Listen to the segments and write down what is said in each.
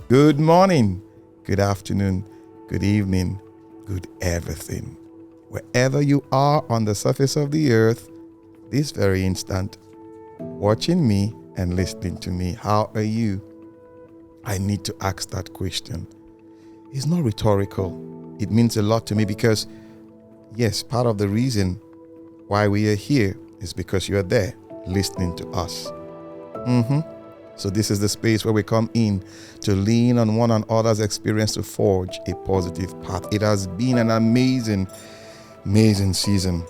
Good morning, good afternoon, good evening, good everything. Wherever you are on the surface of the earth, this very instant, watching me and listening to me, how are you? I need to ask that question. It's not rhetorical. It means a lot to me because, yes, part of the reason why we are here is because you are there listening to us. So this is the space where we come in to lean on one another's experience to forge a positive path. It has been an amazing season.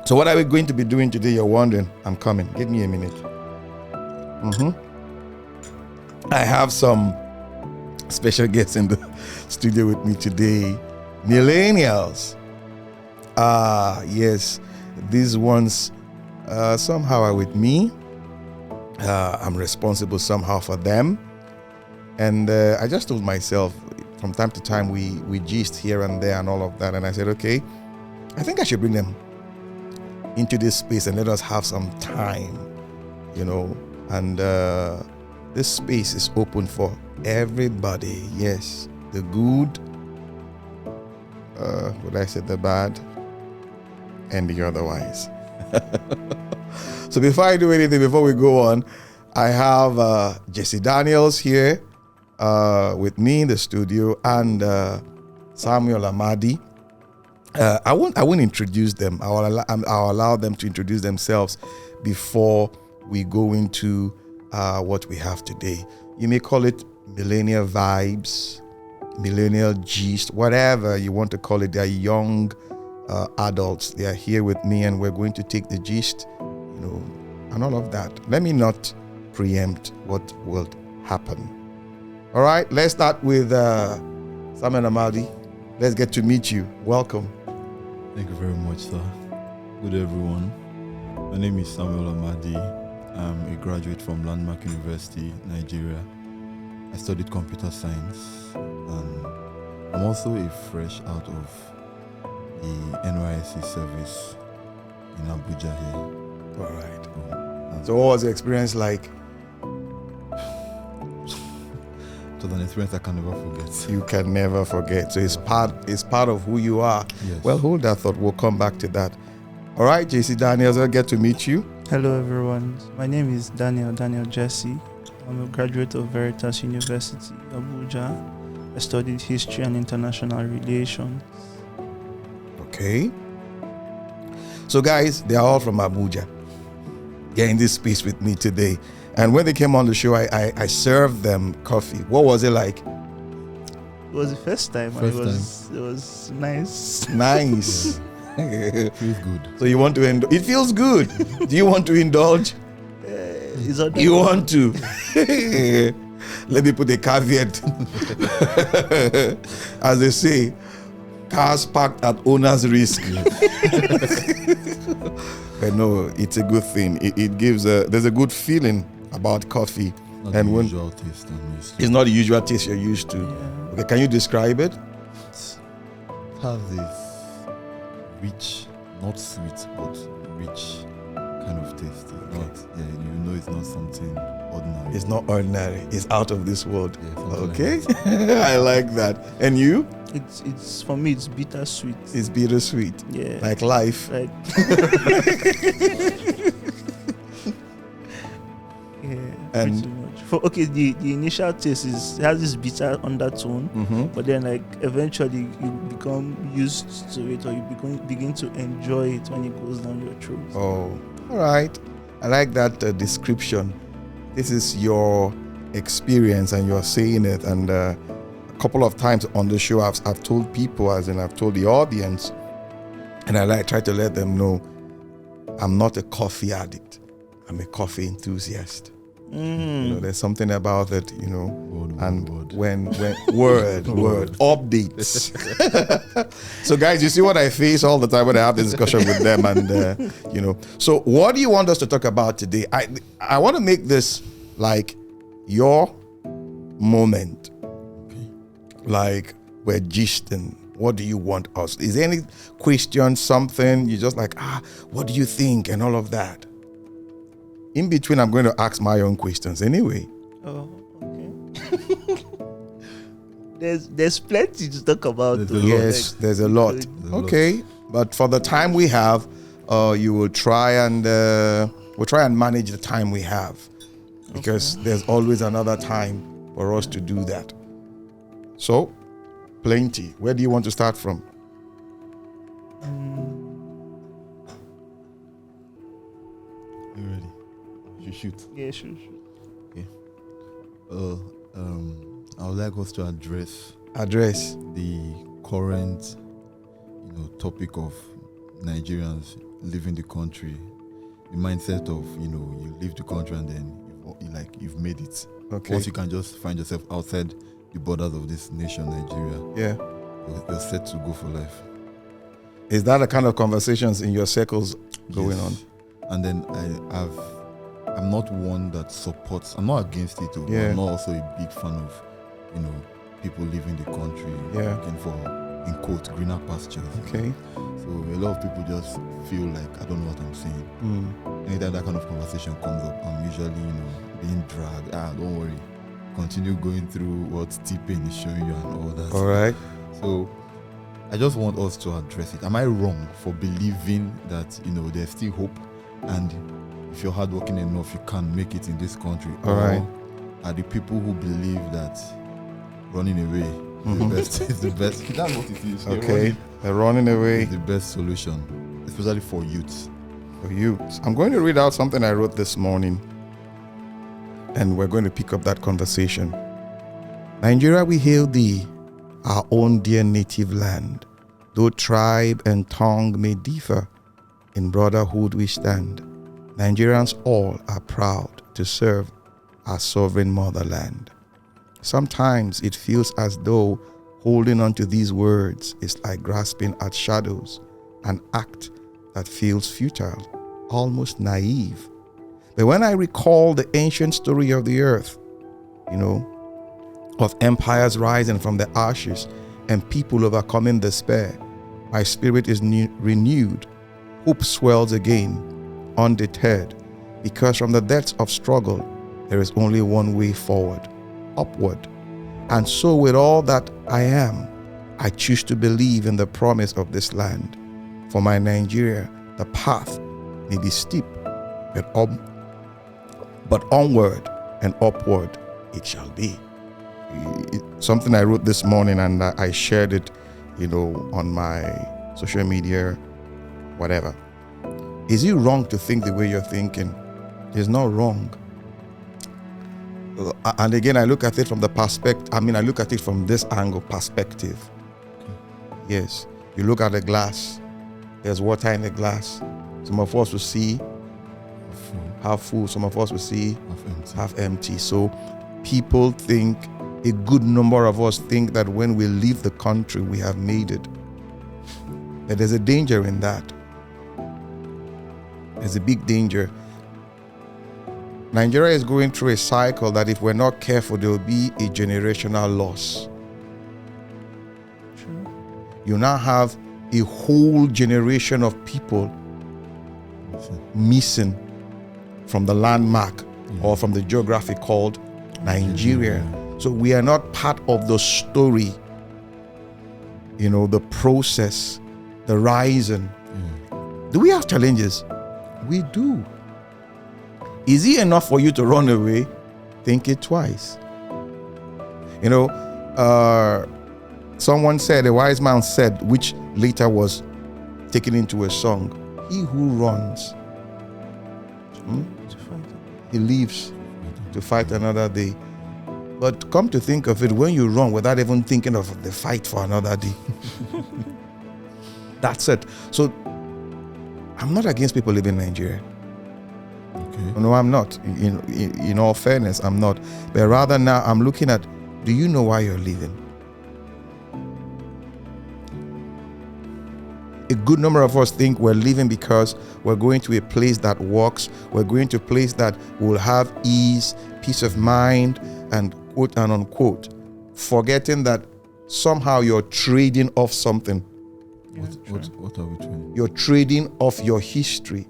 So what are we going to be doing today? You're wondering. I'm coming. Give me a minute. I have some special guests in the studio with me today. Millennials. Yes, these ones somehow are with me. I'm responsible somehow for them. And I just told myself, from time to time, we gist here and there and all of that. And I said, okay, I think I should bring them into this space and let us have some time, And this space is open for everybody. Yes, the good, would I say the bad, and the otherwise. So before I do anything, before we go on, I have Jesse Daniels here with me in the studio and Samuel Amadi. I won't introduce them. I'll allow them to introduce themselves before we go into what we have today. You may call it millennial vibes, millennial gist, whatever you want to call it. They are young adults. They are here with me, and we're going to take the gist, and all of that. Let me not preempt what will happen. All right, let's start with Samuel Amadi. Let's get to meet you. Welcome. Thank you very much, sir. Good everyone. My name is Samuel Amadi. I'm a graduate from Landmark University, Nigeria. I studied computer science, and I'm also a fresh out of the NYSC service in Abuja here. All right. So what was the experience like? It was an experience I can never forget. You can never forget. So it's part of who you are. Yes. Well, hold that thought. We'll come back to that. All right, JC Daniels, I'll get to meet you. Hello everyone. My name is Daniel Jesse. I'm a graduate of Veritas University, Abuja. I studied history and international relations. Okay. So guys, they are all from Abuja. They're in this space with me today. And when they came on the show, I served them coffee. What was it like? It was the first time. It was nice. Nice. It feels good. So you want to it feels good. Do you want to indulge? You want to? Let me put a caveat. As they say, cars parked at owner's risk. But no, it's a good thing. It gives there's a good feeling about coffee. Not and the usual taste I'm used to. It's not the usual taste you're used to. Yeah. Okay, can you describe it? It has this rich, not sweet, but rich kind of taste. It's not something ordinary. It's not ordinary. It's out of this world. Yeah, okay, like I like that. And you? It's for me. It's bittersweet. It's bittersweet. Yeah. Like life. Like. And pretty much. The initial taste has this bitter undertone, but then eventually you become used to it, or you begin to enjoy it when it goes down your throat. Oh, all right. I like that description. This is your experience, and you're saying it. And a couple of times on the show, I've told people, as in I've told the audience, and I try to let them know, I'm not a coffee addict. I'm a coffee enthusiast. There's something about it, Word. when word updates. So guys, you see what I face all the time when I have this discussion with them, and So what do you want us to talk about today? I want to make this like your moment. Okay. Like we're gisting. What do you want us? Is there any question, something you just like, what do you think, and all of that? In between, I'm going to ask my own questions anyway. Oh, okay. there's plenty to talk about. There's a lot. Yes, there's a lot. There's a lot. Okay, but for the time we have, you will try and we'll try and manage the time we have, because there's always another time for us to do that. So, plenty. Where do you want to start from? You ready? You shoot. Yeah, sure. I would like us to address the current, topic of Nigerians leaving the country. The mindset of, you leave the country and then you've made it. Okay. Once you can just find yourself outside the borders of this nation, Nigeria, Yeah. you're set to go for life. Is that the kind of conversations in your circles going Yes. on? And then I'm not one that supports. I'm not against it. But Yeah. I'm not also a big fan of, people leaving the country Yeah. looking for, in quotes, greener pastures. Okay. So a lot of people just feel like I don't know what I'm saying. Anytime that kind of conversation comes up, I'm usually, being dragged. Don't worry. Continue going through what T-Pain is showing you and all that. All right. So I just want us to address it. Am I wrong for believing that, there's still hope, and if you're hardworking enough, you can make it in this country? All right. Are the people who believe that running away is the best? That's what it is. Okay. They're running away. Is the best solution, especially for youths. For you. I'm going to read out something I wrote this morning, and we're going to pick up that conversation. Nigeria, we hail thee, our own dear native land. Though tribe and tongue may differ, in brotherhood we stand. Nigerians all are proud to serve our sovereign motherland. Sometimes it feels as though holding on to these words is like grasping at shadows, an act that feels futile, almost naive. But when I recall the ancient story of the earth, of empires rising from the ashes and people overcoming despair, my spirit is renewed. Hope swells again, undeterred, because from the depths of struggle, there is only one way forward, upward. And so with all that I am, I choose to believe in the promise of this land. For my Nigeria, the path may be steep, but onward and upward it shall be. Something I wrote this morning, and I shared it, on my social media, whatever. Is it wrong to think the way you're thinking? It's not wrong. And again, I look at it from I look at it from this angle, perspective. Yes, you look at the glass, there's water in the glass. Some of us will see half full, some of us will see half empty. So people think, a good number of us think that when we leave the country, we have made it. But there's a danger in that. There's a big danger. Nigeria is going through a cycle that if we're not careful, there will be a generational loss. Sure. You now have a whole generation of people missing from the landmark or from the geography called Nigeria. So we are not part of the story, the process, the rising. Do we have challenges? We do. Is it enough for you to run away? Think it twice. Someone said, a wise man said, which later was taken into a song, he who runs, he lives to fight another day. But come to think of it, when you run without even thinking of the fight for another day, that's it. So I'm not against people living in Nigeria. Okay. No, I'm not. In all fairness, I'm not. But rather now I'm looking at, do you know why you're leaving? A good number of us think we're leaving because we're going to a place that works. We're going to a place that will have ease, peace of mind, and quote and unquote, forgetting that somehow you're trading off something. What are we trading? You're trading off your history.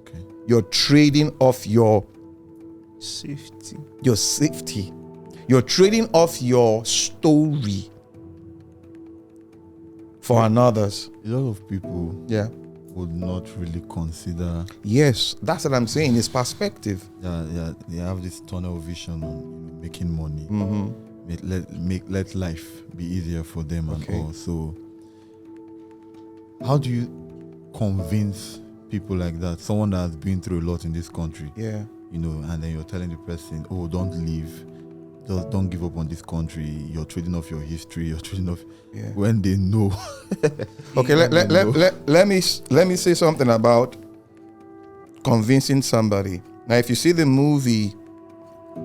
Okay. You're trading off your Safety. safety. You're trading off your story for another's. A lot of people Yeah. would not really consider. Yes, that's what I'm saying. It's perspective. They have this tunnel vision on making money. Mm-hmm. Let life be easier for them Okay. and all. So, how do you convince people like that? Someone that has been through a lot in this country, Yeah. you know, and then you're telling the person, "Oh, don't leave. Just don't give up on this country. You're trading off your history. You're trading off." Yeah. When they know. Okay, let me say something about convincing somebody. Now, if you see the movie,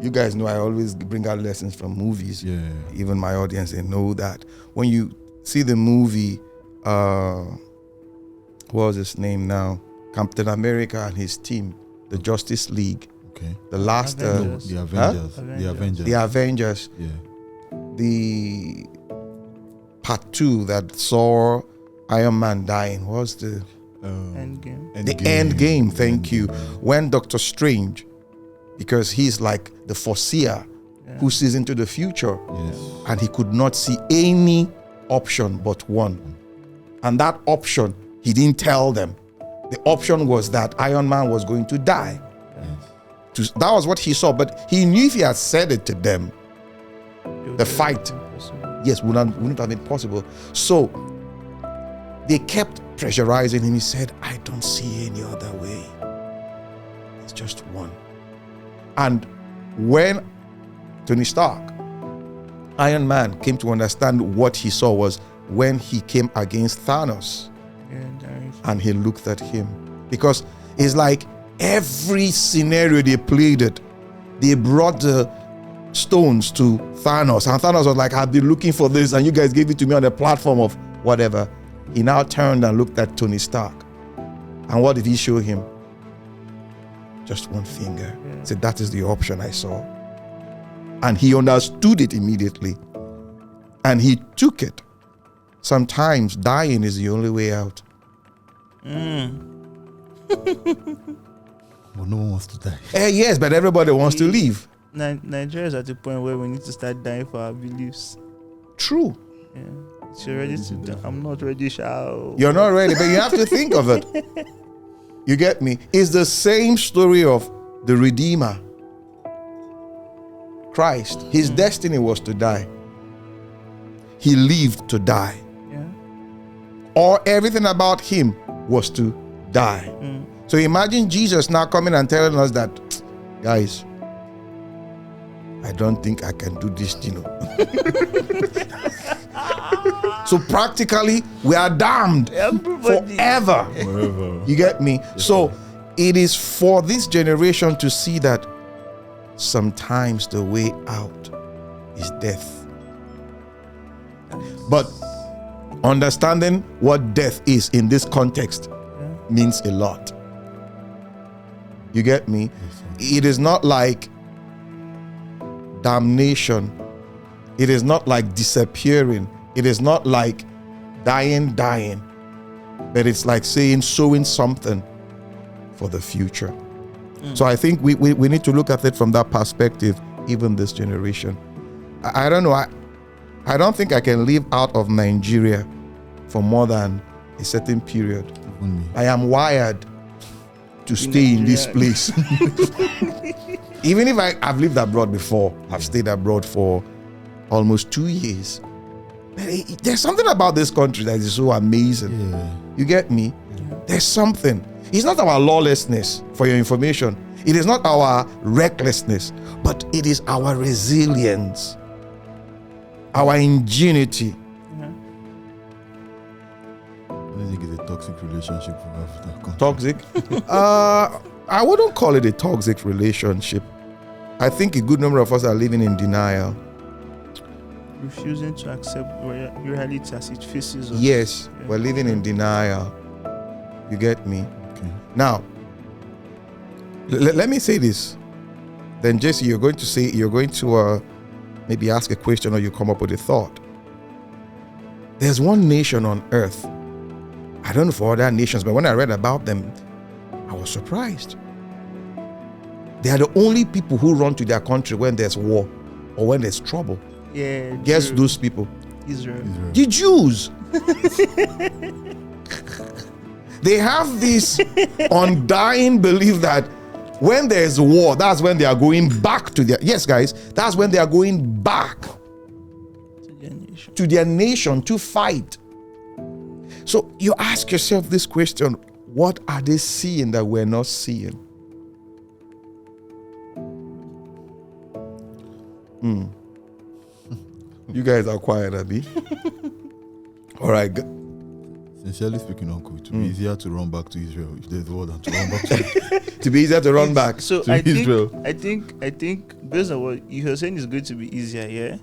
you guys know I always bring out lessons from movies. Yeah. Even my audience, they know that. When you see the movie, what was his name now? Captain America and his team, the Justice League, Okay. the last, Avengers. The Avengers. Huh? The Avengers. the Avengers, Yeah. the part 2 that saw Iron Man dying. What was the Endgame. the end game? Thank you. When Doctor Strange, because he's like the foreseer who sees into the future, Yes. and he could not see any option but one. And that option, he didn't tell them. The option was that Iron Man was going to die. Yes. That was what he saw, but he knew if he had said it to them, the fight, yes, wouldn't have been possible. So they kept pressurizing him. He said, "I don't see any other way. It's just one." And when Tony Stark, Iron Man, came to understand what he saw was when he came against Thanos, and he looked at him, because it's like every scenario they played it, they brought the stones to Thanos, and Thanos was like, "I've been looking for this, and you guys gave it to me on the platform of whatever." He now turned and looked at Tony Stark, and what did he show him? Just one finger. He said, "That is the option I saw," and he understood it immediately, and he took it. Sometimes dying is the only way out. But no one wants to die. Yes, but everybody wants to leave. Nigeria is at the point where we need to start dying for our beliefs. True. Yeah. So ready to die. I'm not ready, shall. You're not ready, but you have to think of it. You get me? It's the same story of the Redeemer, Christ. His destiny was to die. He lived to die. Yeah. Or everything about him was to die. So imagine Jesus now coming and telling us that, "Guys, I don't think I can do this, you know." So practically, we are damned Everybody. forever. Wherever. You get me? So it is for this generation to see that sometimes the way out is death. But understanding what death is in this context means a lot. You get me? It is not like damnation. It is not like disappearing. It is not like dying. But it's like saying, sowing something for the future. So I think we need to look at it from that perspective, even this generation. I don't know. I don't think I can live out of Nigeria for more than a certain period. Even me. I am wired to stay in this place. Even if I've lived abroad before, I've stayed abroad for almost 2 years. There's something about this country that is so amazing. Yeah. You get me? There's something. It's not our lawlessness, for your information. It is not our recklessness, but it is our resilience, our ingenuity. I don't think it's a toxic relationship we have with that country. Toxic? I wouldn't call it a toxic relationship. I think a good number of us are living in denial. Refusing to accept reality as it faces us. Yes, we're living in denial. You get me? Okay. Now, let me say this. Then, Jesse, you're going to maybe ask a question or you come up with a thought. There's one nation on earth. I don't know for other nations, but when I read about them, I was surprised. They are the only people who run to their country when there's war or when there's trouble. Yeah. Guess true. those people? Israel. The Jews. They have this undying belief that when there's war, that's when they are going back to their, yes guys, that's when they are going back to their nation to fight. So you ask yourself this question, what are they seeing that we're not seeing? You guys are quiet, Abi. All right. Sincerely speaking, Uncle, it would be easier to run back to Israel if there's war than to run back to To be easier to run back. So to Israel. I think based on what you're saying is going to be easier, yeah?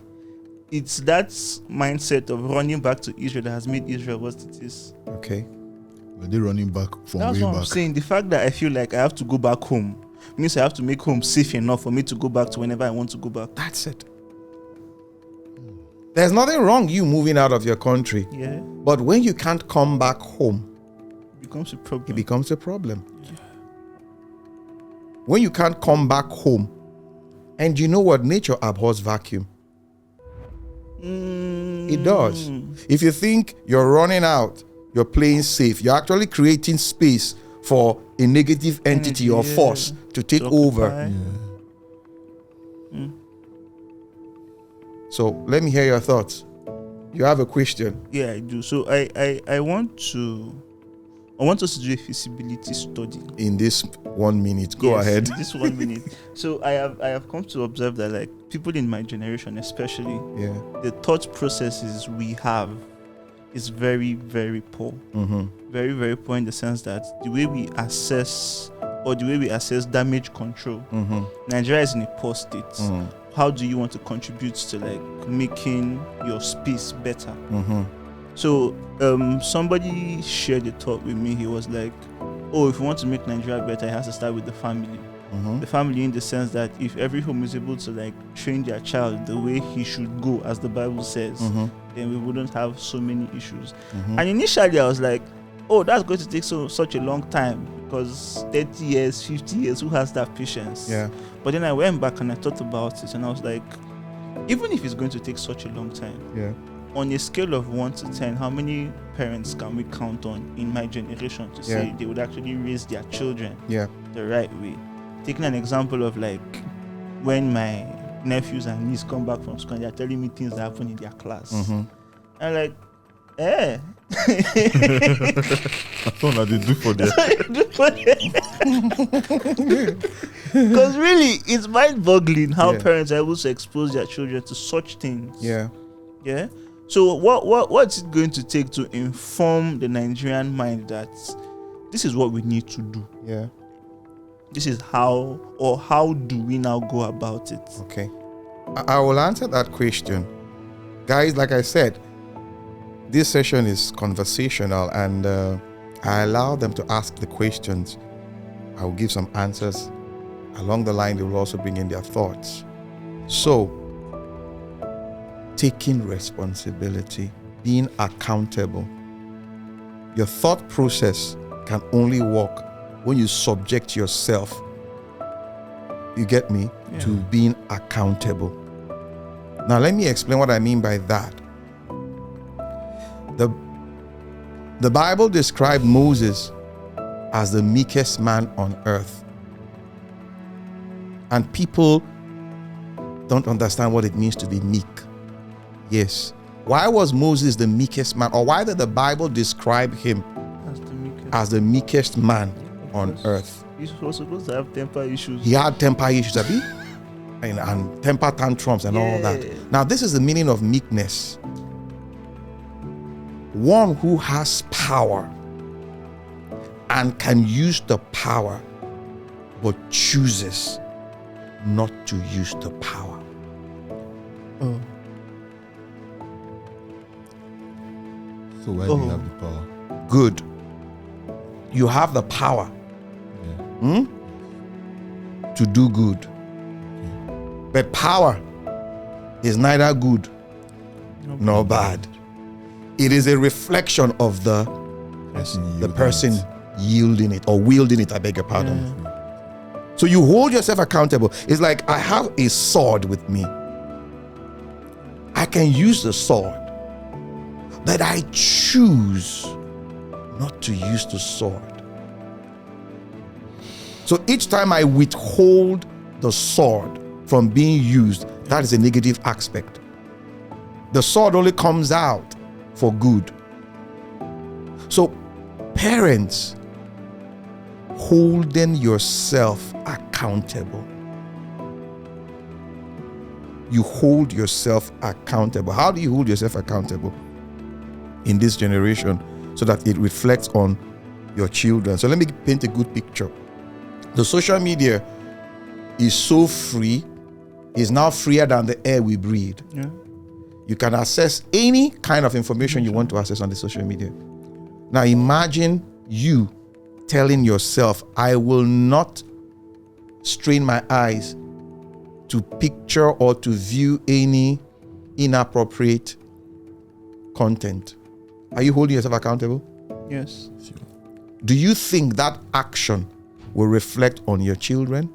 It's that mindset of running back to Israel that has made Israel what it is. Okay. Were they running back from That's way what back? I'm saying. The fact that I feel like I have to go back home means I have to make home safe enough for me to go back to whenever I want to go back. That's it. There's nothing wrong you moving out of your country. Yeah. But when you can't come back home, It becomes a problem. it becomes a problem. When you can't come back home, and you know what? Nature abhors vacuum. It does. If you think you're running out, you're playing safe, you're actually creating space for a negative entity or force to take over. occupy. So let me hear your thoughts. You have a question. Yeah, I do. So I want us to do a feasibility study. In this 1 minute, go Yes, ahead. in this 1 minute. So I have come to observe that like people in my generation especially, Yeah. the thought processes we have is very, very poor. Very, very poor in the sense that the way we assess damage control, Nigeria is in a poor state. How do you want to contribute to like making your space better? So somebody shared a thought with me. He was like, oh, if you want to make Nigeria better, it has to start with the family. The family, in the sense that if every home is able to like train their child the way he should go, as the Bible says, then we wouldn't have so many issues. And initially I was like, oh, that's going to take such a long time, because 30 years, 50 years, who has that patience? Yeah. But then I went back and I thought about it, and I was like, even if it's going to take such a long time, Yeah. on a scale of 1 to 10, how many parents can we count on in my generation to say they would actually raise their children the right way? Taking an example of like when my nephews and niece come back from school and they're telling me things that happen in their class. I'm like, That's all that they do for them. Because really, it's mind-boggling how parents are able to expose their children to such things. Yeah. Yeah. So what's it going to take to inform the Nigerian mind that this is what we need to do? Yeah. This is how do we now go about it? Okay. I will answer that question. Guys, like I said, this session is conversational, and I allow them to ask the questions. I will give some answers. Along the line, they will also bring in their thoughts. So, taking responsibility, being accountable. Your thought process can only work when you subject yourself, you get me, to being accountable. Now, let me explain what I mean by that. The Bible described Moses as the meekest man on earth. And people don't understand what it means to be meek. Yes. Why was Moses the meekest man? Or why did the Bible describe him as the meekest man on earth? He's supposed to have temper issues. He had temper issues, Abi, and temper tantrums and all that. Now, this is the meaning of meekness. One who has power and can use the power, but chooses not to use the power. So why do you have the power? Good. You have the power to do good. But power is neither good nor bad. It is a reflection of the person yielding it or wielding it, I beg your pardon. So you hold yourself accountable. It's like I have a sword with me. I can use the sword, but I choose not to use the sword. So each time I withhold the sword from being used, that is a negative aspect. The sword only comes out for good. So parents, holding yourself accountable. You hold yourself accountable. How do you hold yourself accountable in this generation so that it reflects on your children? So let me paint a good picture. The social media is so free, is now freer than the air we breathe. Yeah. You can access any kind of information you want to access on the social media. Now imagine you telling yourself, I will not strain my eyes to picture or to view any inappropriate content. Are you holding yourself accountable? Yes. Do you think that action will reflect on your children?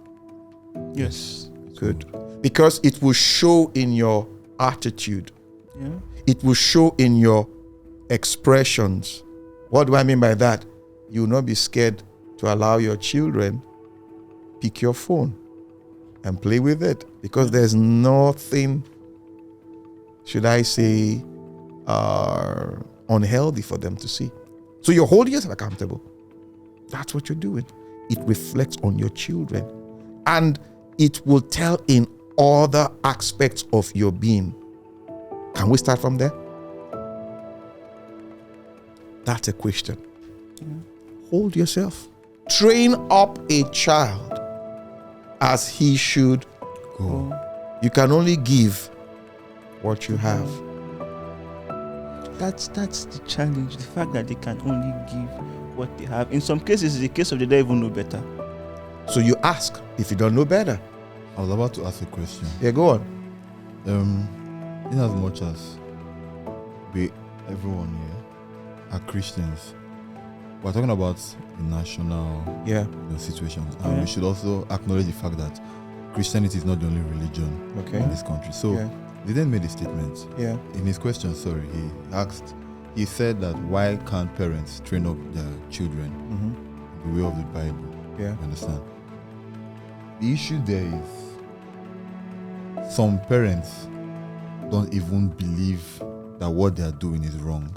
Yes. Good. Because it will show in your attitude. Yeah. It will show in your expressions. What do I mean by that? You will not be scared to allow your children pick your phone and play with it, because there's nothing, should I say, unhealthy for them to see. So you're holding yourself accountable. That's what you're doing. It reflects on your children, and it will tell in other aspects of your being. Can we start from there? That's a question. Yeah. Hold yourself. Train up a child as he should go. Oh, You can only give what you have. that's the challenge. The fact that they can only give what they have. In some cases, it's the case of they don't even know better. So you ask if you don't know better. I was about to ask a question. Yeah, go on. In as much as everyone here are Christians, we're talking about the national Yeah. situation, and Yeah. we should also acknowledge the fact that Christianity is not the only religion Okay. in this country. So Yeah. they then made a statement Yeah. in his question. He said that why can't parents train up their children Mm-hmm. the way of the Bible? Yeah. You understand? The issue there is some parents don't even believe that what they are doing is wrong.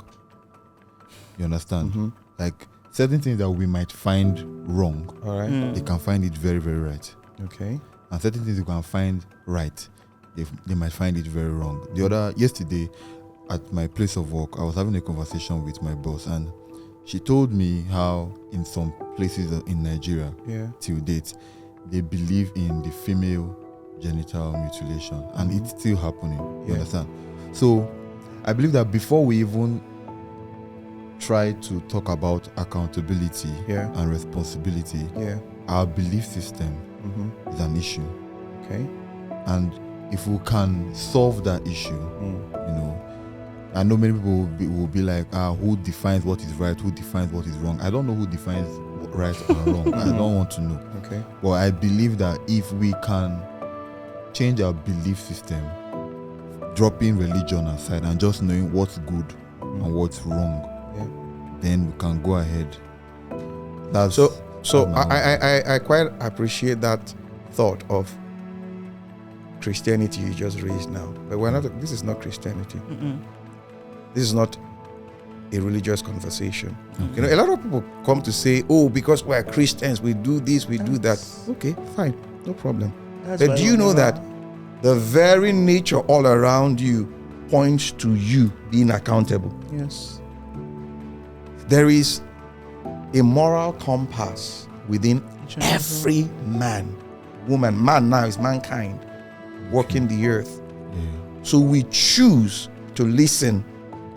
You understand? Mm-hmm. Like certain things that we might find wrong, All right. Mm. they can find it very, very right. Okay. And certain things you can find right, they might find it very wrong. Yesterday at my place of work, I was having a conversation with my boss, and she told me how in some places in Nigeria, Yeah. till date, they believe in the female genital mutilation, and it's still happening. You Yeah. understand? So I believe that before we even try to talk about accountability Yeah. and responsibility, Yeah. our belief system Mm-hmm. is an issue. Okay. And if we can solve that issue, Mm. you know, I know many people will be like, who defines what is right, who defines what is wrong? I don't know who defines right and wrong. I don't want to know. Okay. But I believe that if we can change our belief system, dropping religion aside and just knowing what's good and what's wrong, Yeah. then we can go ahead. That's So my own. I quite appreciate that thought of Christianity you just raised now. But we're not. This is not Christianity. Mm-mm. This is not a religious conversation. Okay. You know, a lot of people come to say, "Oh, because we're Christians, we do this, we do that." That's- Okay, fine, no problem. That's But why do you know whenever- that the very nature all around you points to you being accountable? Yes. There is a moral compass within Each and every every man, woman. Man now is mankind walking the earth. Yeah. So we choose to listen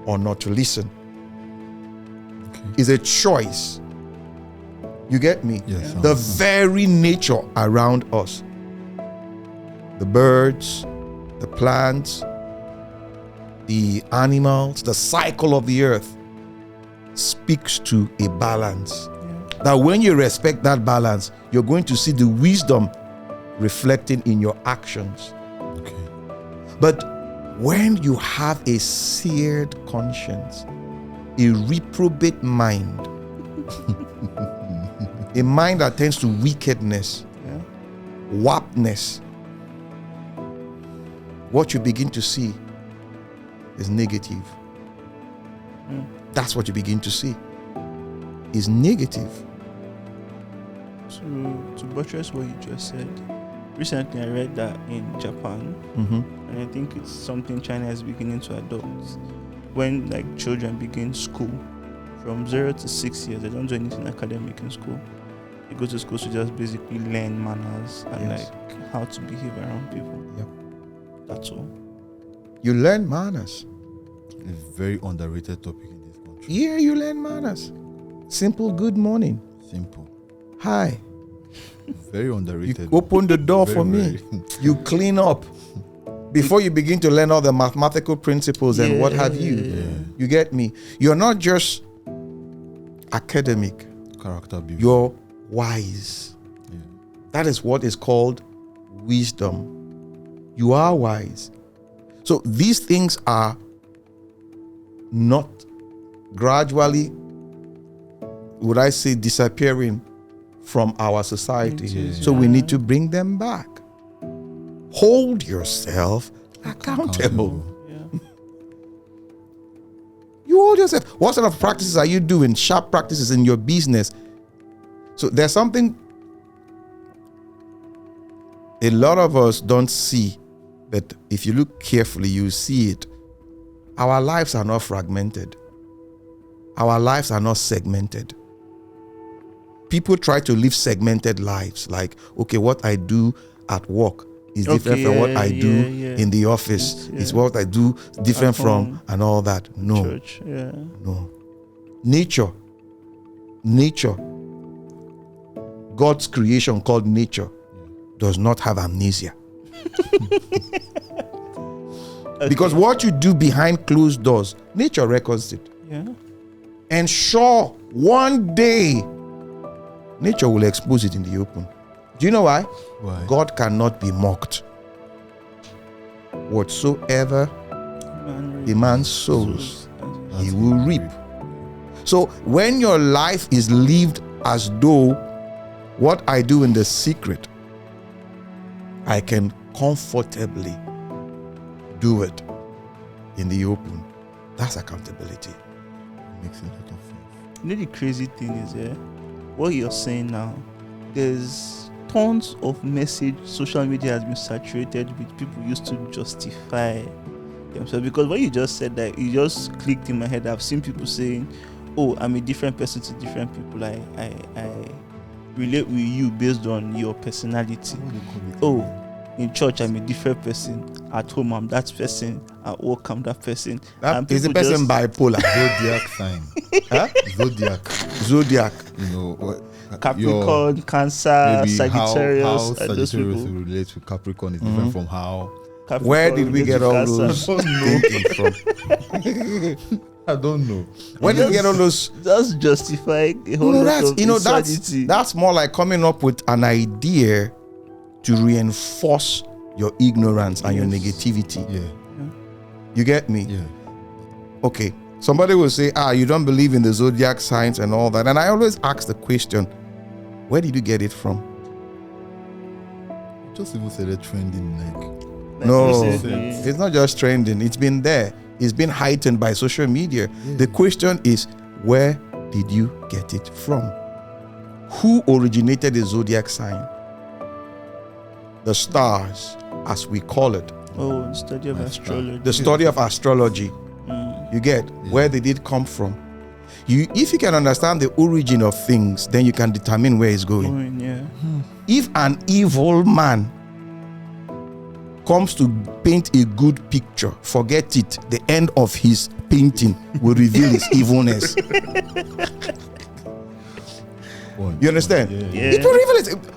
or not to listen. Okay. It's a choice. You get me? Yes. The very nature around us, the birds, the plants, the animals, the cycle of the earth speaks to a balance. Yeah. That when you respect that balance, you're going to see the wisdom reflecting in your actions. Okay. But When you have a seared conscience, a reprobate mind, a mind that tends to wickedness, warpness, what you begin to see is negative. That's what you begin to see is negative. To buttress what you just said, recently I read that in Japan, and I think it's something China is beginning to adopt. When like children begin school from 0 to 6 years, they don't do anything academic in school. They go to school to just basically learn manners and like how to behave around people. Yep. That's all. You learn manners. A very underrated topic in this country. Yeah, you learn manners. Simple good morning. Simple. Hi. Very underrated. You open the door for me. very. You clean up before you begin to learn all the mathematical principles and what have you. Yeah. You get me? You're not just academic. Character building. You're wise. Yeah. That is what is called wisdom. You are wise. So these things are not gradually, would I say, disappearing from our society. Yeah. So we need to bring them back. Hold yourself accountable. Yeah. You hold yourself. What sort of practices are you doing? Sharp practices in your business. So there's something a lot of us don't see, but if you look carefully, you see it. Our lives are not fragmented. Our lives are not segmented. People try to live segmented lives, like, okay, what I do at work is different from what I do in the office. It's what I do different from and all that. No. Church, No. Nature, God's creation called nature, does not have amnesia. Because what you do behind closed doors, nature records it. Yeah. And sure, one day, nature will expose it in the open. Do you know why? Why? God cannot be mocked. Whatsoever a man sows, he will reap. So when your life is lived as though what I do in the secret, I can comfortably do it in the open, that's accountability. Makes a lot of sense. You know the crazy thing is, what you're saying now, there's tons of message social media has been saturated with people used to justify themselves. Because what you just said, that it just clicked in my head. I've seen people saying, oh, I'm a different person to different people. I relate with you based on your personality. Oh, in church I'm a different person. At home I'm that person. At work I'm that person. That is the person bipolar. Zodiac sign. Huh? Zodiac. You know what? Capricorn, Cancer, Sagittarius. How and those Sagittarius people. will relate to Capricorn is different from how. Capricorn Where did we get all Cancer. those thinking from? I don't know. Where did we get all those? That's justifying a whole lot of insanity. that's more like coming up with an idea to reinforce your ignorance and your negativity. Yeah. You get me? Yeah. Okay. Somebody will say, you don't believe in the zodiac signs and all that. And I always ask the question, where did you get it from? Just even said it trending No, recently. it's not just trending. It's been there. It's been heightened by social media. Yeah. The question is, where did you get it from? Who originated the zodiac sign? The stars, as we call it. Oh, the study of astrology. The study of astrology. You get, where did it come from? If you can understand the origin of things, then you can determine where it's going. If an evil man comes to paint a good picture, forget it. The end of his painting will reveal his evilness. You understand? Yeah. It will reveal it.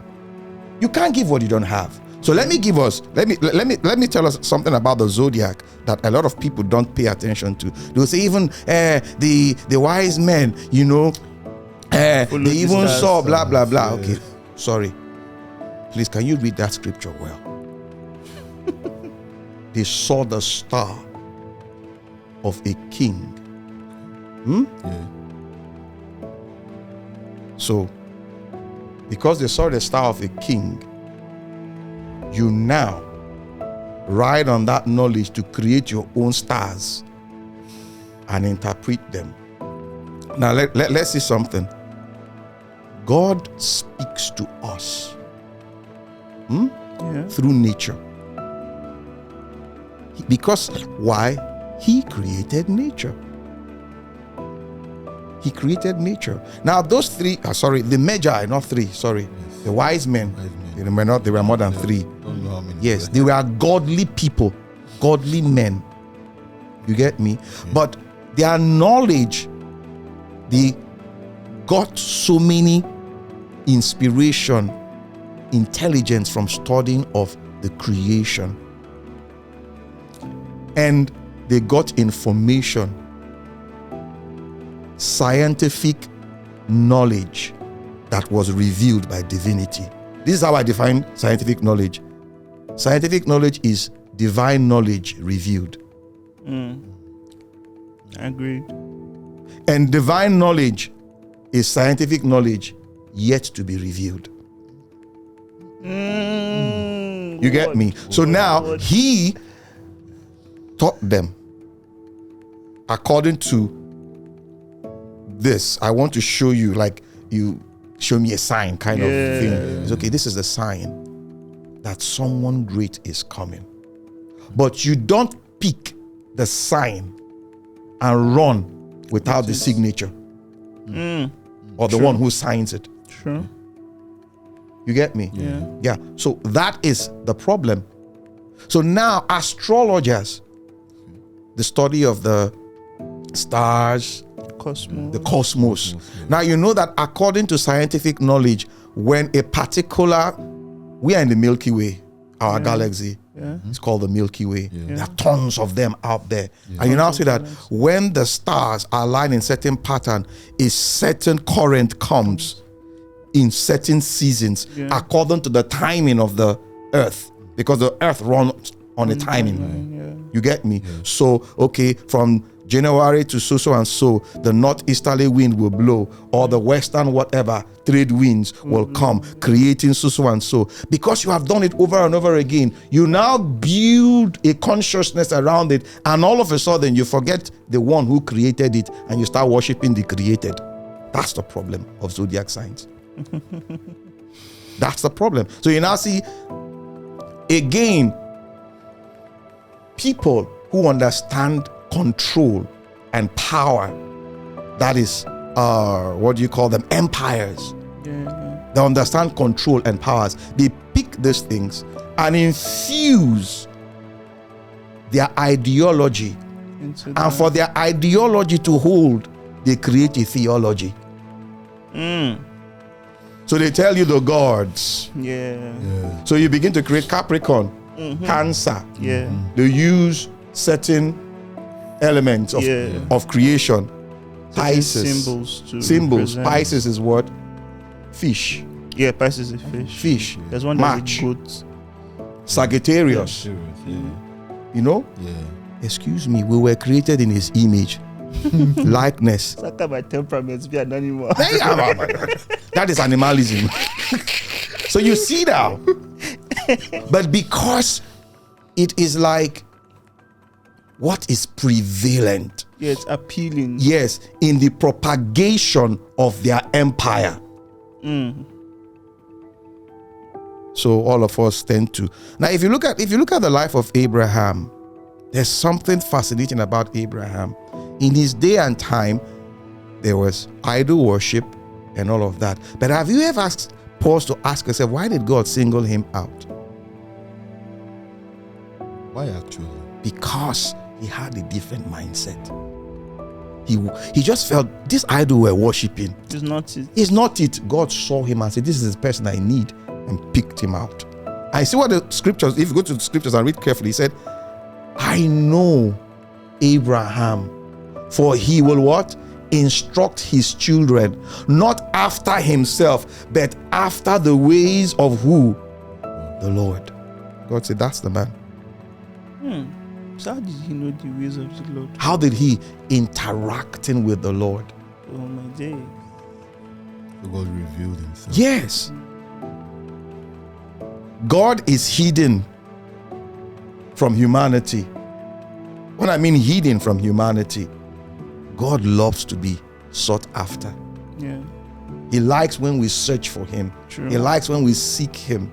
You can't give what you don't have. So let me tell us something about the zodiac that a lot of people don't pay attention to. They'll say even the wise men, they even saw blah blah blah. Okay, sorry. Please, can you read that scripture well? they saw the star of a king. Yeah. So, because they saw the star of a king, you now ride on that knowledge to create your own stars and interpret them. Now, let's see something. God speaks to us through nature. Because why? He created nature. He created nature. Now, those three, the Magi, not three, sorry. Yes. The wise men. They were more than three. Don't know how many. Yes, they were godly people, godly men. You get me? Yeah. But their knowledge, they got so many inspiration, intelligence from studying of the creation. And they got information, scientific knowledge that was revealed by divinity. This is how I define scientific knowledge. Scientific knowledge is divine knowledge revealed. Agreed. And divine knowledge is scientific knowledge yet to be revealed. You get me? So now he taught them according to this. I want to show you, like you show me a sign kind of thing. It's okay, this is the sign that someone great is coming. But you don't pick the sign and run without the signature or the one who signs it. True. You get me? Yeah. So that is the problem. So now astrologers, the study of the stars, the cosmos. Now you know that according to scientific knowledge, when a particular, we are in the Milky Way, our galaxy, it's called the Milky Way. There are tons of them out there. And you now see that when the stars are aligned in certain pattern, a certain current comes in certain seasons according to the timing of the earth, because the earth runs on a timing. You get me? So, okay, from January to so and so, the northeasterly wind will blow, or the western whatever trade winds will come, creating so and so. Because you have done it over and over again, you now build a consciousness around it, and all of a sudden you forget the one who created it and you start worshiping the created. That's the problem of zodiac signs. That's the problem. So you now see, again, people who understand control and power, that is what do you call them, empires. They understand control and powers. They pick these things and infuse their ideology, and for their ideology to hold, they create a theology. So they tell you the gods. So you begin to create Capricorn, Cancer. They use certain elements of creation. Pisces. Symbols. Pisces is what? Fish. Yeah, Pisces is fish. Fish. There's one March. Goat. Sagittarius. You know? Excuse me, we were created in his image. Likeness. Saka my temperaments be an animal. That is animalism. So you see now. But because it is like what is prevalent. Yeah, it's appealing. Yes, in the propagation of their empire. So all of us tend to. Now, if you look at the life of Abraham, there's something fascinating about Abraham. In his day and time, there was idol worship and all of that. But have you ever paused to ask yourself, why did God single him out? Why actually? Because he had a different mindset. He just felt this idol we're worshiping. It's not it. It's not it. God saw him and said, this is the person I need, and picked him out. I see what the scriptures, if you go to the scriptures and read carefully, he said, I know Abraham, for he will what? Instruct his children, not after himself, but after the ways of who? The Lord. God said, that's the man. So how did he know the ways of the Lord? How did he interacting with the Lord? Oh my days. So God revealed himself. Yes. God is hidden from humanity. When I mean hidden from humanity, God loves to be sought after. Yeah. He likes when we search for him. True. He likes when we seek him.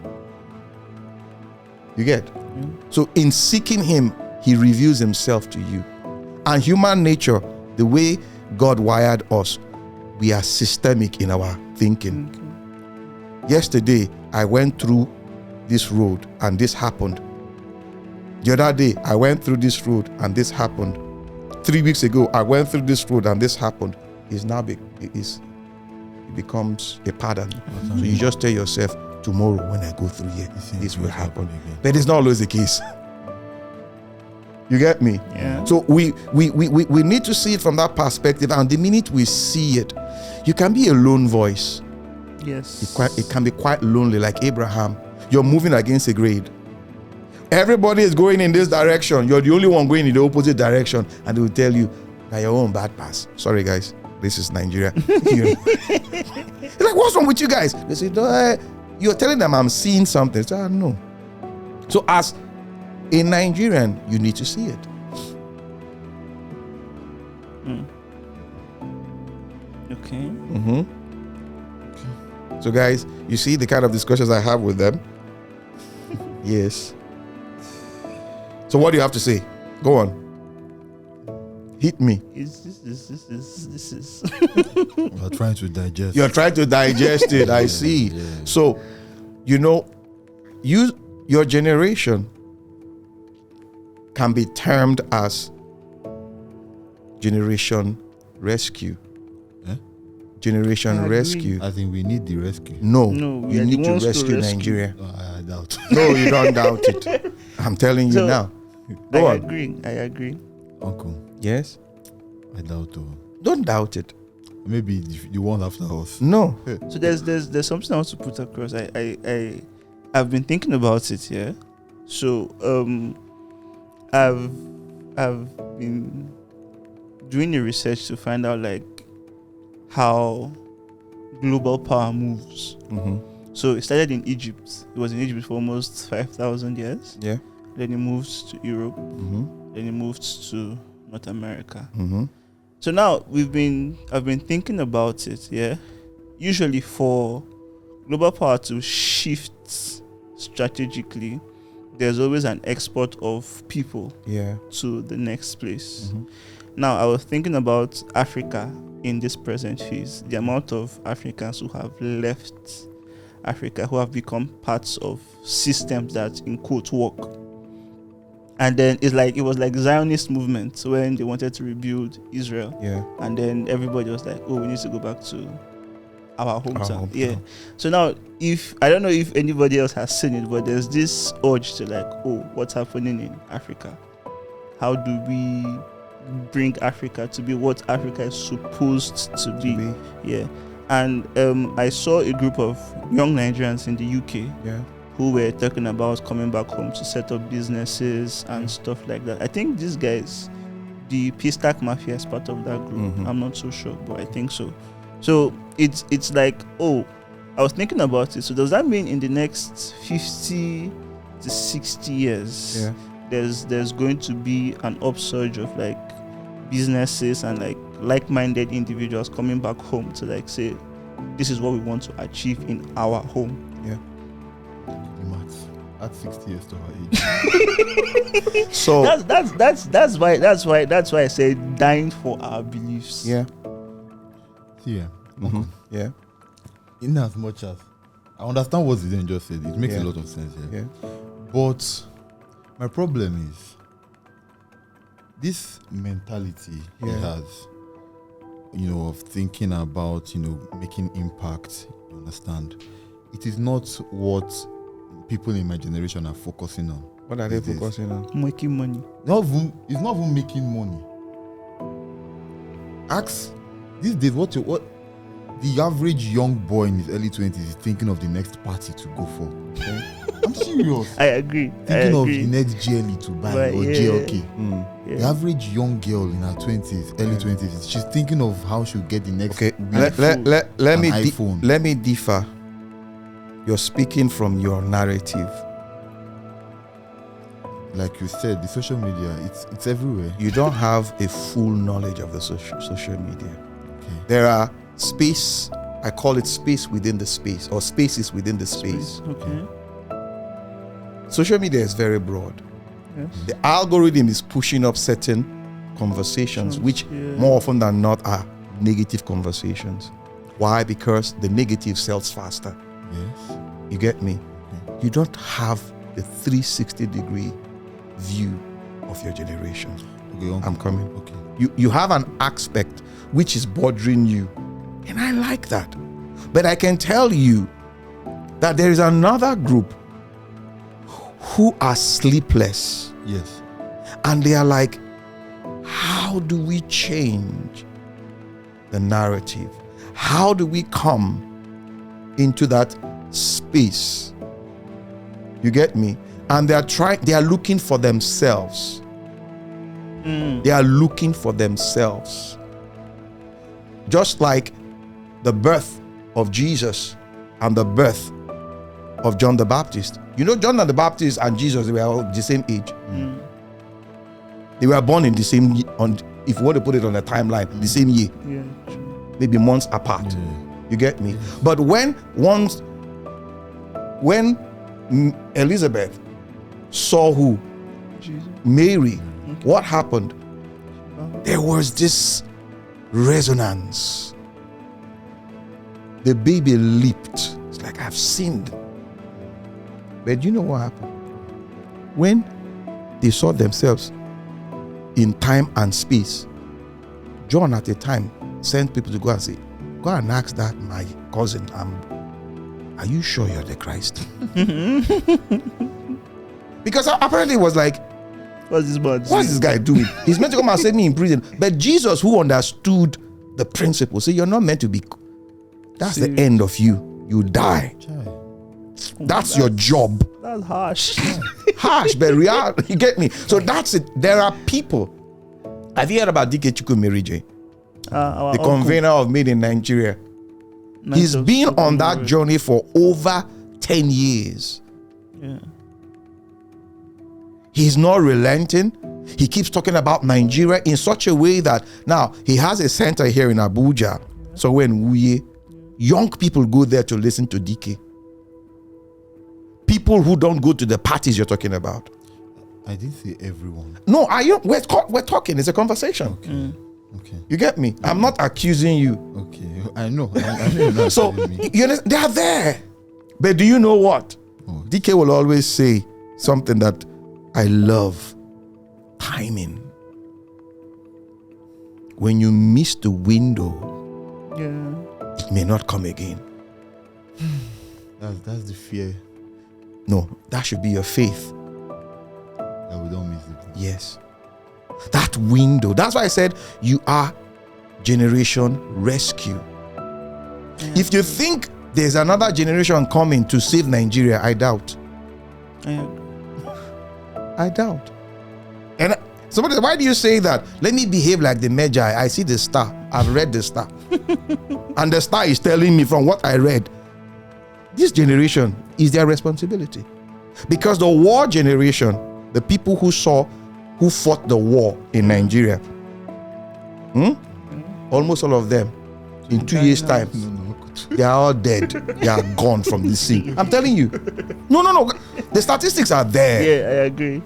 You get? Yeah. So in seeking him, he reveals himself to you. And human nature, the way God wired us, we are systemic in our thinking. Okay. Yesterday, I went through this road and this happened. The other day, I went through this road and this happened. 3 weeks ago, I went through this road and this happened. It becomes a pattern. So you just tell yourself, tomorrow when I go through here, this will happen. But it's not always the case. You get me? Yeah. So we need to see it from that perspective. And the minute we see it, you can be a lone voice. Yes. It can be quite lonely, like Abraham. You're moving against a grade. Everybody is going in this direction. You're the only one going in the opposite direction. And they will tell you, now your own bad pass. Sorry, guys. This is Nigeria. It's like, what's wrong with you guys? They say, no, you're telling them I'm seeing something. So, no. So as a Nigerian, you need to see it. Okay. So guys, you see the kind of discussions I have with them? Yes. So what do you have to say? Go on. Hit me. This is. We're trying to digest. You're trying to digest it. I see. Yeah. So, your generation can be termed as Generation Rescue. Eh? Generation I agree. Rescue. I think we need the rescue. No, we you are the need to ones to rescue rescue. Nigeria. I doubt. No, you don't doubt it. I'm telling you So, now. Go I on. agree. Uncle, Yes? I doubt. Don't doubt it. Maybe the one after us. No. So there's something I want to put across. I've been thinking about it, yeah. So I've been doing the research to find out like how global power moves. So it started in Egypt. It was in Egypt for almost 5,000 years. Yeah. Then it moved to Europe. Then it moved to North America. So now I've been thinking about it, yeah. Usually for global power to shift strategically, there's always an export of people to the next place. Now I was thinking about Africa in this present phase, the amount of Africans who have left Africa, who have become parts of systems that in quote work. And then it was like Zionist movement when they wanted to rebuild Israel. Yeah. And then everybody was like, oh, we need to go back to our hometown. Yeah. hometown. So now, I don't know if anybody else has seen it, but there's this urge to like, oh, what's happening in Africa? How do we bring Africa to be what Africa is supposed to be? Yeah. And I saw a group of young Nigerians in the UK. Yeah. Who were talking about coming back home to set up businesses and stuff like that. I think these guys, the P-Stack Mafia is part of that group. I'm not so sure, but I think so. So it's like, oh, I was thinking about it. So does that mean in the next 50 to 60 years, there's going to be an upsurge of like businesses and like-minded individuals coming back home to like say, this is what we want to achieve in our home? Yeah. Max, add 60 years to our age. So that's why I say dying for our beliefs. yeah. See, Yeah. in as much as I understand what Zidane just said, it makes a lot of sense here. Yeah. But my problem is this mentality he has, of thinking about, making impact, you understand? It is not what people in my generation are focusing on. What are they focusing on? Making money. It's not even making money. Ask these days what the average young boy in his early 20s is thinking of the next party to go for. Okay? I'm serious. I agree. Thinking of the next GLE to buy Right, or yeah. GLK. The average young girl in her 20s, early 20s, she's thinking of how she'll get the next Okay, iPhone. let me differ. You're speaking from your narrative. Like you said, the social media, it's everywhere. You don't have a full knowledge of the social media. Okay. There are space, I call it space within the space, or spaces within the space. Okay. Social media is very broad. Yes. The algorithm is pushing up certain conversations, which more often than not are negative conversations. Why? Because the negative sells faster. Yes. You get me? You don't have the 360-degree view of your generation. Okay, uncle. I'm coming. Okay. You have an aspect which is bothering you, and I like that. But I can tell you that there is another group who are sleepless, Yes. and they are like, how do we change the narrative? How do we come into that space? You get me? And they are looking for themselves. They are looking for themselves. Just like the birth of Jesus and the birth of John the Baptist. You know, John the Baptist and Jesus, they were all the same age. They were born in the same year, if you want to put it on a timeline, the same year. Yeah, true. Maybe months apart. You get me? But when Elizabeth saw who? Jesus. Mary, what happened? There was this resonance. The baby leaped. It's like, I've sinned. But you know what happened? When they saw themselves in time and space, John at the time sent people to go and say, go and ask that my cousin, are you sure you're the Christ? Because apparently it was like, What's this guy doing? He's meant to come and save me in prison. But Jesus, who understood the principle, said, you're not meant to be. That's the end of you. You die. That's your job. That's harsh. Harsh, but real. You get me? So that's it. There are people. Have you heard about DK Chukwumerije? The convener of Made in Nigeria. He's been on that journey for over 10 years. Yeah. He's not relenting. He keeps talking about Nigeria in such a way that now he has a center here in Abuja. So when young people go there to listen to DK. People who don't go to the parties you're talking about. I didn't say everyone. No, we're talking. It's a conversation. Okay. You get me? I'm not accusing you. Okay. I know. I know you're not so me. You understand? They are there. But do you know what? DK will always say something that I love. Timing. When you miss the window, it may not come again. That's the fear. No, that should be your faith. That we don't miss it. Yes. That window. That's why I said you are Generation Rescue. If you think there's another generation coming to save Nigeria, I doubt. I doubt. And somebody said, why do you say that? Let me behave like the Magi. I see the star. I've read the star. And the star is telling me from what I read, this generation is their responsibility. Because the war generation, the people who fought the war in Nigeria, almost all of them, in 2 years' time, they are all dead. They are gone from the scene. I'm telling you. No. The statistics are there. Yeah, I agree.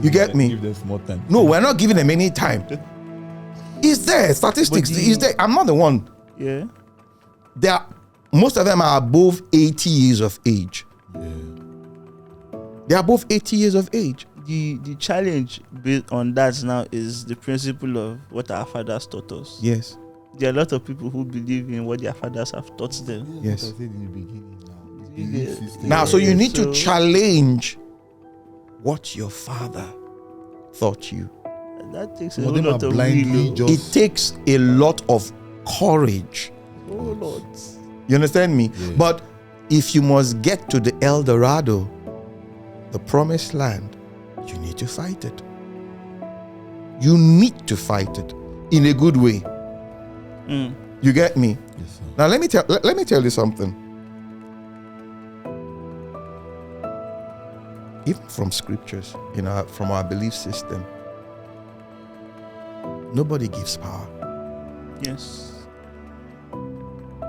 You get me? Give them more time. No, we're not giving them any time. It's there. Statistics is there. I'm not the one. Yeah. Most of them are above 80 years of age. Yeah. They're above 80 years of age. The challenge built on that now is the principle of what our fathers taught us. Yes. There are a lot of people who believe in what their fathers have taught them. What Yes. I said in the beginning now. Belief system. Now, so you need to challenge what your father taught you. That takes a Some of whole them lot are of blindly will. It takes a lot of courage. Oh Lord. You understand me? Yeah. But if you must get to the El Dorado, the promised land, you need to fight it. You need to fight it in a good way. You get me? Yes, sir. Now let me tell you something. Even from scriptures, from our belief system, nobody gives power. Yes.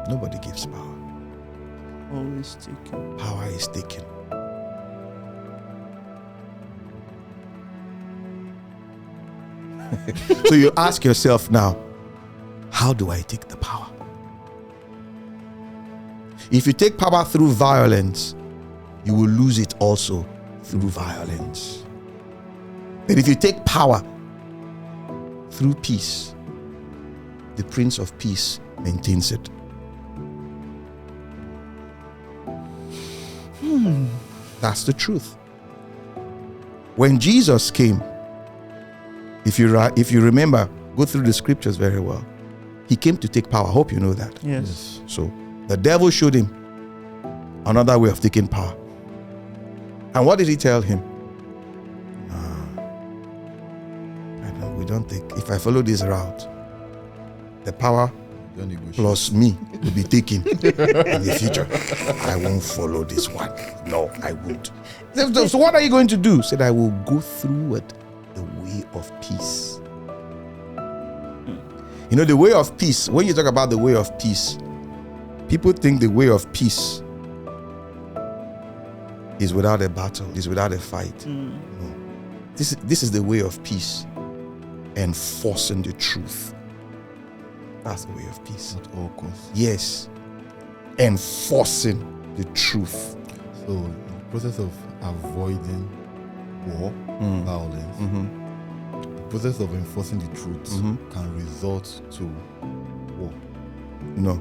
Nobody gives power. Always taken. Power is taken. So you ask yourself now, how do I take the power? If you take power through violence, you will lose it also through violence. But if you take power through peace, the Prince of Peace maintains it. That's the truth. When Jesus came, if you remember, go through the scriptures very well. He came to take power. I hope you know that. Yes. So the devil showed him another way of taking power. And what did he tell him? We don't think. If I follow this route, the power plus me will be taken in the future. I won't follow this one. No, I won't. So what are you going to do? Said, I will go through it the way of peace. You know, the way of peace, when you talk about the way of peace, people think the way of peace is without a battle, is without a fight. No. This is the way of peace, enforcing the truth. That's the way of peace. At all costs. Yes. Enforcing the truth. So, in the process of avoiding war, violence, the process of enforcing the truth can result to war. No,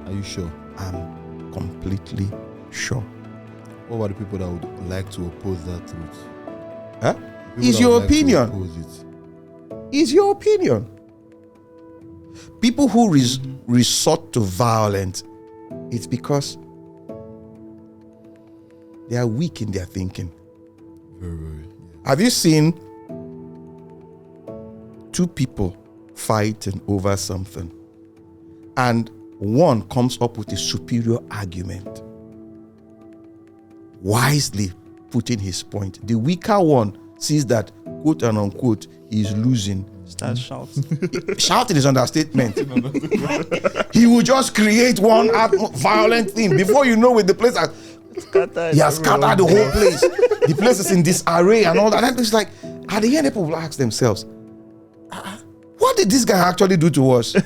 Are you sure? I'm completely sure. What about the people that would like to oppose that truth? Huh? People Is that your would like to opinion. oppose it. Is your opinion. People who resort to violence, it's because they are weak in their thinking. Very, very. Yeah. Have you seen two people fighting over something and one comes up with a superior argument, wisely putting his point? The weaker one sees that, quote and unquote, he is losing. Start shouting. Shouting is understatement. He will just create one violent thing. Before you know it, the place he has scattered the whole place. The place is in disarray and all that. And it's like, at the end, people will ask themselves, what did this guy actually do to us?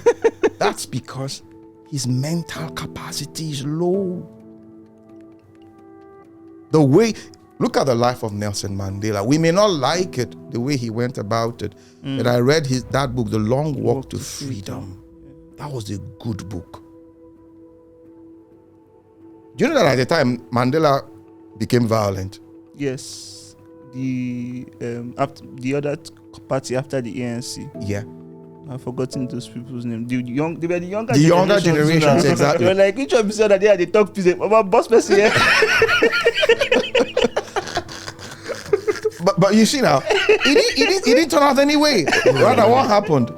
That's because his mental capacity is low. Look at the life of Nelson Mandela. We may not like it, the way he went about it. But I read that book, The Long Walk to Freedom. That was a good book. Do you know that at the time, Mandela became violent? Yes. The other party after the ANC. Yeah. I've forgotten those people's names. They were the younger generations, exactly. They were like, which of you said that they had the talk piece about boss person here? But you see now, it didn't turn out anyway. Rather, what happened?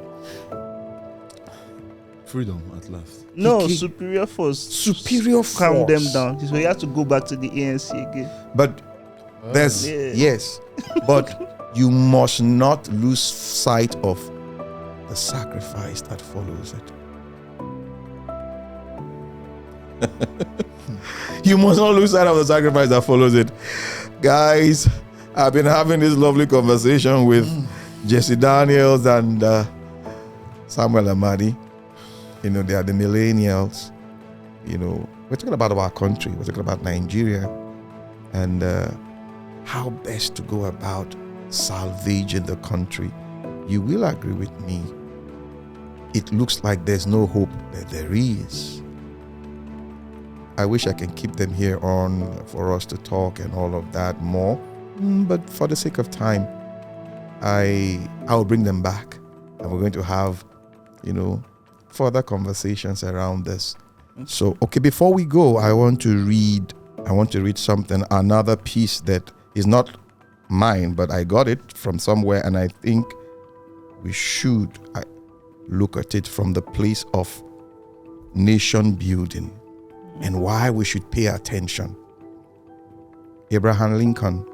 Freedom at last. No, superior force. Calm them down. So he had to go back to the ANC again. But yes, but you must not lose sight of the sacrifice that follows it. You must not lose sight of the sacrifice that follows it. Guys, I've been having this lovely conversation with Jesse Daniels and Samuel Amadi. You know, they are the millennials. You know, we're talking about our country. We're talking about Nigeria and how best to go about salvaging the country. You will agree with me. It looks like there's no hope, but there is. I wish I can keep them here on for us to talk and all of that more. But for the sake of time, I will bring them back. And we're going to have, further conversations around this. So, okay, before we go, I want to read something, another piece that is not mine, but I got it from somewhere, and I think we should look at it from the place of nation building and why we should pay attention. Abraham Lincoln.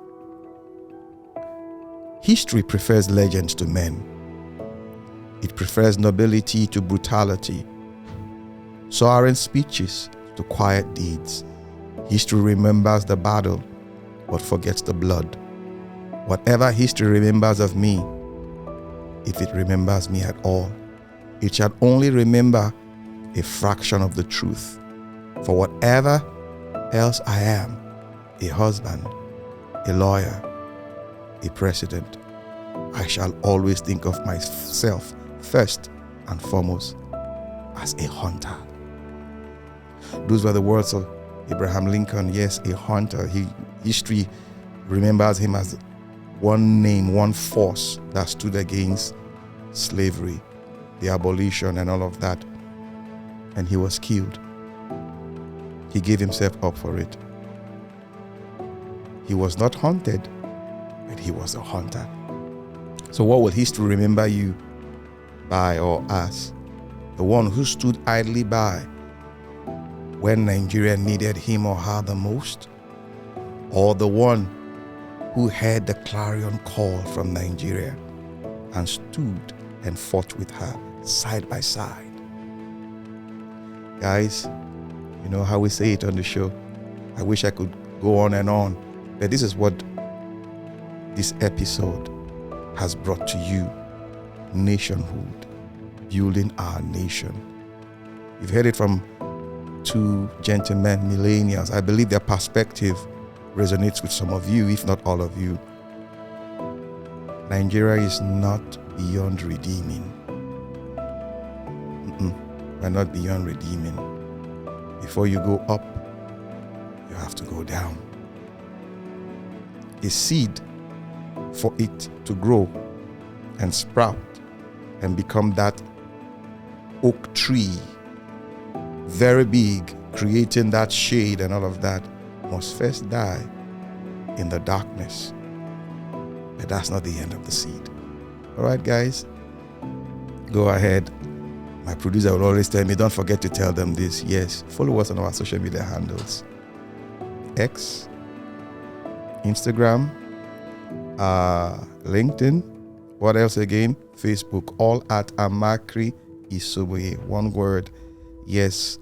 History prefers legends to men. It prefers nobility to brutality, soaring speeches to quiet deeds. History remembers the battle, but forgets the blood. Whatever history remembers of me, if it remembers me at all, it shall only remember a fraction of the truth. For whatever else I am, a husband, a lawyer, a president, I shall always think of myself first and foremost as a hunter. Those were the words of Abraham Lincoln. Yes, a hunter. History remembers him as one name, one force that stood against slavery, the abolition and all of that. And he was killed. He gave himself up for it. He was not hunted, but he was a hunter. So what will history remember you by or as? The one who stood idly by when Nigeria needed him or her the most? Or the one who heard the clarion call from Nigeria and stood and fought with her side by side? Guys, you know how we say it on the show. I wish I could go on and on, but this is what this episode has brought to you. Nationhood, building our nation. You've heard it from two gentlemen, millennials. I believe their perspective resonates with some of you, if not all of you. Nigeria is not beyond redeeming. We're not beyond redeeming. Before you go up, you have to go down. A seed, for it to grow and sprout and become that oak tree, very big, creating that shade and all of that, must first die in the darkness. But that's not the end of the seed. All right, guys, go ahead. My producer will always tell me, don't forget to tell them this. Yes, follow us on our social media handles. X, Instagram, LinkedIn, what else again? Facebook, all at Amachree Isoboye. One word. Yes,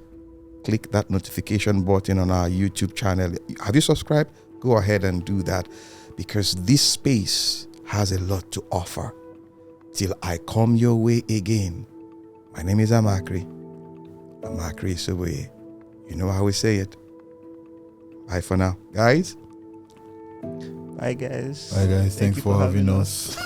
click that notification button on our YouTube channel. Have you subscribed? Go ahead and do that, because this space has a lot to offer. Till I come your way again. My name is Amachree Isoboye. You know how we say it. Bye for now, guys. Bye, guys. Bye, guys. Thanks for having us.